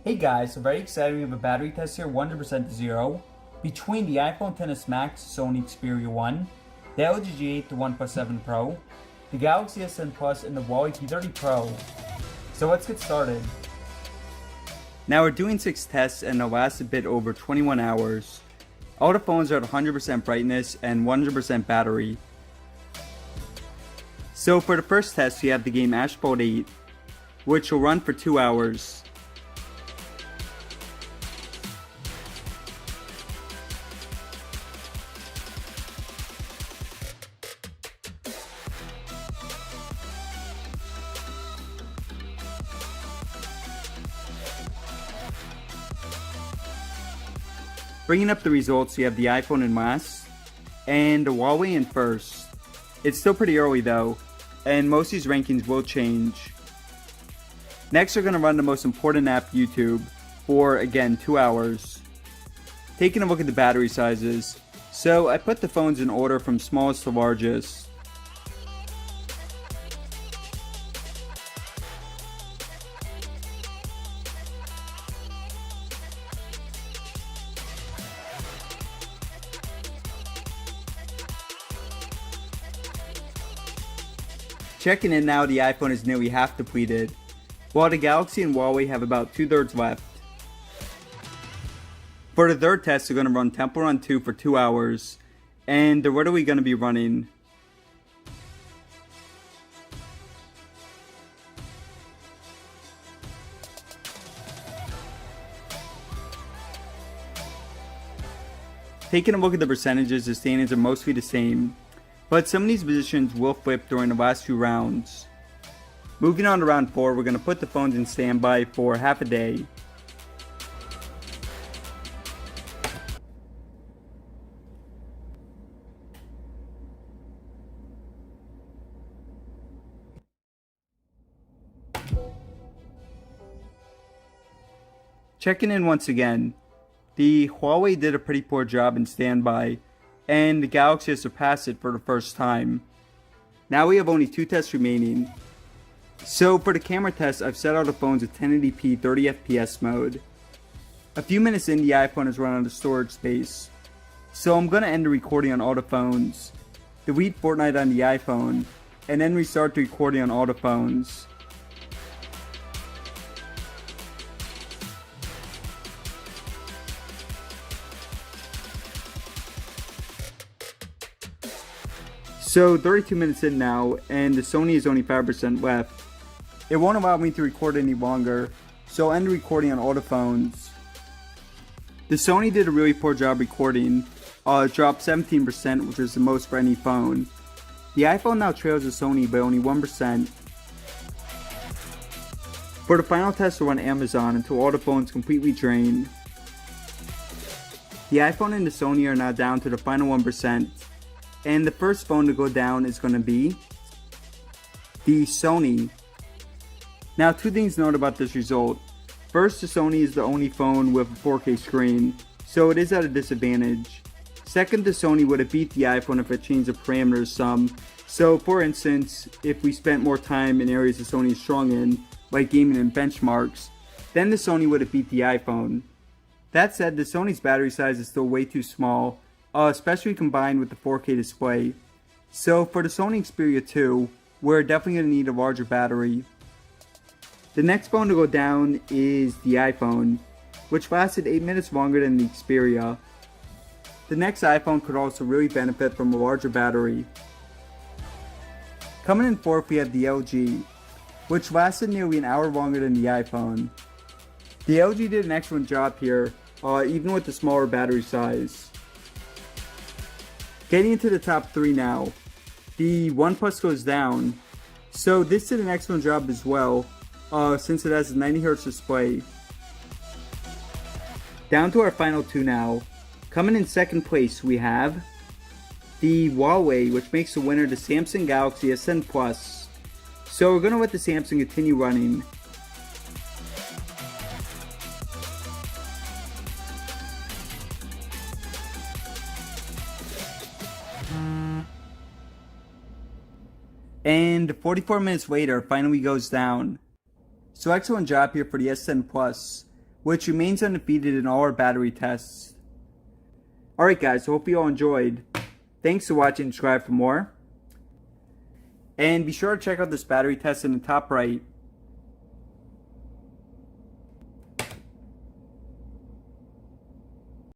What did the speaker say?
Hey guys, so very excited, we have a battery test here, 100% to 0, between the iPhone XS Max, Sony Xperia 1, the LG G8, the OnePlus 7 Pro, the Galaxy S10 Plus, and the Huawei P30 Pro. So let's get started. Now we're doing 6 tests and they'll last a bit over 21 hours. All the phones are at 100% brightness and 100% battery. So for the first test, we have the game Asphalt 8, which will run for 2 hours. Bringing up the results, we have the iPhone in last, and the Huawei in first. It's still pretty early though, and most of these rankings will change. Next we're going to run the most important app, YouTube, for again 2 hours. Taking a look at the battery sizes, so I put the phones in order from smallest to largest. Checking in now, the iPhone is nearly half depleted, while the Galaxy and Huawei have about 2/3 left. For the third test, we're going to run Temple Run 2 for 2 hours, and what are we going to be running? Taking a look at the percentages, the standings are mostly the same, but some of these positions will flip during the last few rounds. Moving on to round 4, we're going to put the phones in standby for half a day. Checking in once again, the Huawei did a pretty poor job in standby, and the Galaxy has surpassed it for the first time. Now we have only 2 tests remaining. So for the camera test, I've set all the phones at 1080p 30fps mode. A few minutes in, the iPhone has run out of storage space, so I'm going to end the recording on all the phones, delete Fortnite on the iPhone, and then restart the recording on all the phones. So 32 minutes in now, and the Sony is only 5% left. It won't allow me to record any longer, so I'll end the recording on all the phones. The Sony did a really poor job recording. It dropped 17%, which is the most for any phone. The iPhone now trails the Sony by only 1%. For the final test, we'll run Amazon until all the phones completely drain. The iPhone and the Sony are now down to the final 1%. And the first phone to go down is going to be the Sony. Now, 2 things to note about this result. First, the Sony is the only phone with a 4K screen, so it is at a disadvantage. Second, the Sony would have beat the iPhone if it changed the parameters some. So for instance, if we spent more time in areas the Sony is strong in, like gaming and benchmarks, then the Sony would have beat the iPhone. That said, the Sony's battery size is still way too small, especially combined with the 4K display. So for the Sony Xperia 2, we're definitely going to need a larger battery. The next phone to go down is the iPhone, which lasted 8 minutes longer than the Xperia. The next iPhone could also really benefit from a larger battery. Coming in fourth, we have the LG, which lasted nearly an hour longer than the iPhone. The LG did an excellent job here, even with the smaller battery size. Getting into the top 3 now, the OnePlus goes down, so this did an excellent job as well, since it has a 90Hz display. Down to our final 2 now. Coming in second place, we have the Huawei, which makes the winner the Samsung Galaxy S10 Plus. So we're going to let the Samsung continue running. And 44 minutes later, finally goes down. So excellent job here for the S10 Plus, which remains undefeated in all our battery tests. Alright guys, hope you all enjoyed. Thanks for watching, subscribe for more. And be sure to check out this battery test in the top right.